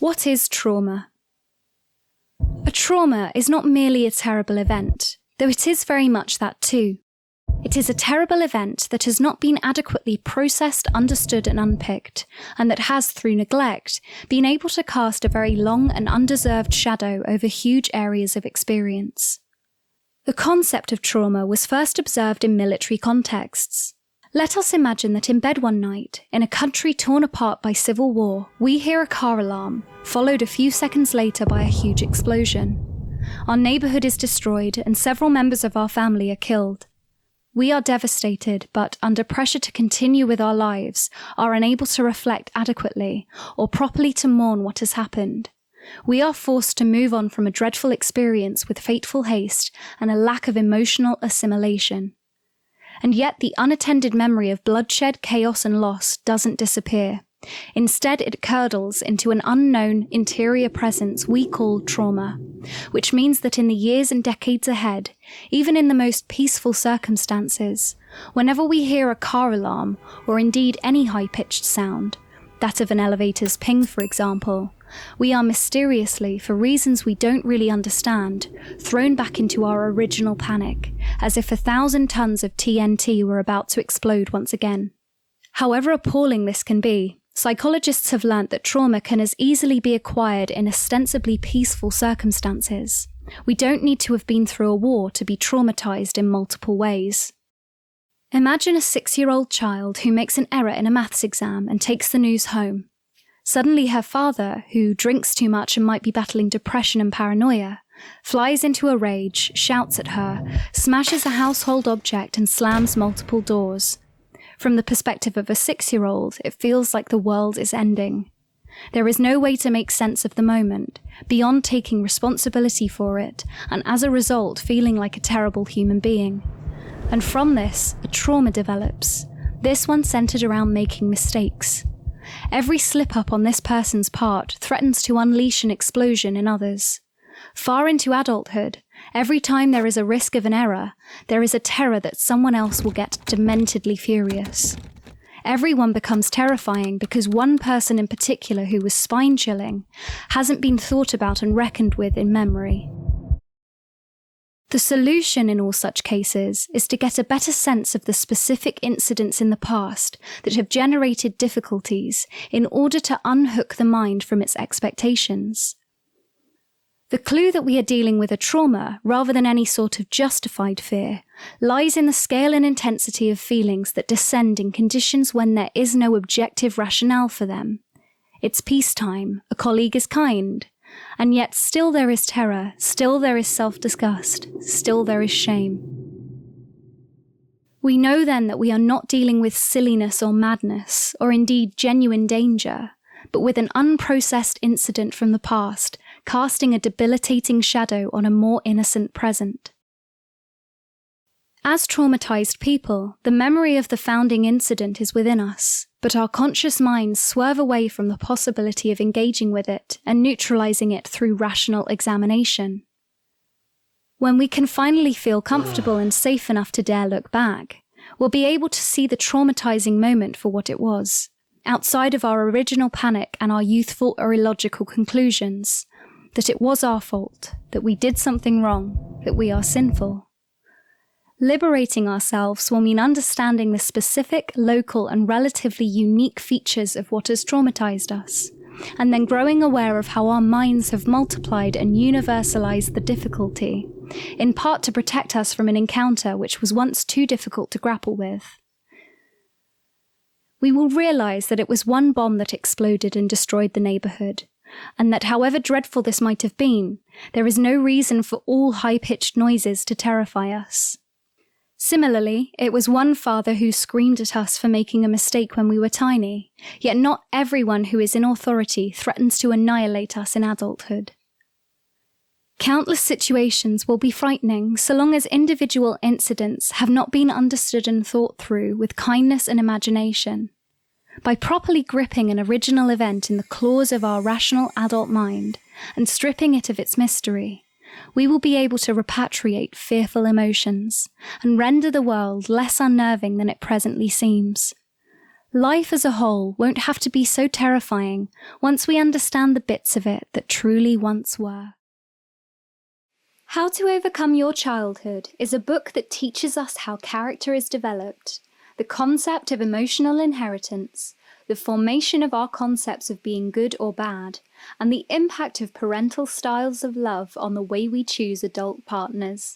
What is trauma? A trauma is not merely a terrible event, though it is very much that too. It is a terrible event that has not been adequately processed, understood and unpicked, and that has, through neglect, been able to cast a very long and undeserved shadow over huge areas of experience. The concept of trauma was first observed in military contexts. Let us imagine that in bed one night, in a country torn apart by civil war, we hear a car alarm, followed a few seconds later by a huge explosion. Our neighbourhood is destroyed and several members of our family are killed. We are devastated, but under pressure to continue with our lives, are unable to reflect adequately or properly to mourn what has happened. We are forced to move on from a dreadful experience with fateful haste and a lack of emotional assimilation. And yet the unattended memory of bloodshed, chaos and loss doesn't disappear. Instead, it curdles into an unknown interior presence we call trauma, which means that in the years and decades ahead, even in the most peaceful circumstances, whenever we hear a car alarm, or indeed any high-pitched sound, that of an elevator's ping for example, we are mysteriously, for reasons we don't really understand, thrown back into our original panic, as if 1,000 tons of TNT were about to explode once again. However appalling this can be, psychologists have learnt that trauma can as easily be acquired in ostensibly peaceful circumstances. We don't need to have been through a war to be traumatized in multiple ways. Imagine a 6-year-old child who makes an error in a maths exam and takes the news home. Suddenly her father, who drinks too much and might be battling depression and paranoia, flies into a rage, shouts at her, smashes a household object and slams multiple doors. From the perspective of a 6-year-old, it feels like the world is ending. There is no way to make sense of the moment, beyond taking responsibility for it, and as a result feeling like a terrible human being. And from this, a trauma develops, this one centered around making mistakes. Every slip-up on this person's part threatens to unleash an explosion in others. Far into adulthood, every time there is a risk of an error, there is a terror that someone else will get dementedly furious. Everyone becomes terrifying because one person in particular who was spine-chilling hasn't been thought about and reckoned with in memory. The solution in all such cases is to get a better sense of the specific incidents in the past that have generated difficulties in order to unhook the mind from its expectations. The clue that we are dealing with a trauma, rather than any sort of justified fear, lies in the scale and intensity of feelings that descend in conditions when there is no objective rationale for them. It's peacetime, a colleague is kind, and yet still there is terror, still there is self-disgust, still there is shame. We know then that we are not dealing with silliness or madness, or indeed genuine danger, but with an unprocessed incident from the past, casting a debilitating shadow on a more innocent present. As traumatized people, the memory of the founding incident is within us, but our conscious minds swerve away from the possibility of engaging with it and neutralizing it through rational examination. When we can finally feel comfortable and safe enough to dare look back, we'll be able to see the traumatizing moment for what it was, outside of our original panic and our youthful or illogical conclusions, that it was our fault, that we did something wrong, that we are sinful. Liberating ourselves will mean understanding the specific, local, and relatively unique features of what has traumatized us, and then growing aware of how our minds have multiplied and universalized the difficulty, in part to protect us from an encounter which was once too difficult to grapple with. We will realize that it was one bomb that exploded and destroyed the neighborhood, and that however dreadful this might have been, there is no reason for all high-pitched noises to terrify us. Similarly, it was one father who screamed at us for making a mistake when we were tiny, yet not everyone who is in authority threatens to annihilate us in adulthood. Countless situations will be frightening so long as individual incidents have not been understood and thought through with kindness and imagination. By properly gripping an original event in the claws of our rational adult mind and stripping it of its mystery, we will be able to repatriate fearful emotions and render the world less unnerving than it presently seems. Life as a whole won't have to be so terrifying once we understand the bits of it that truly once were. How to Overcome Your Childhood is a book that teaches us how character is developed, the concept of emotional inheritance, the formation of our concepts of being good or bad, and the impact of parental styles of love on the way we choose adult partners.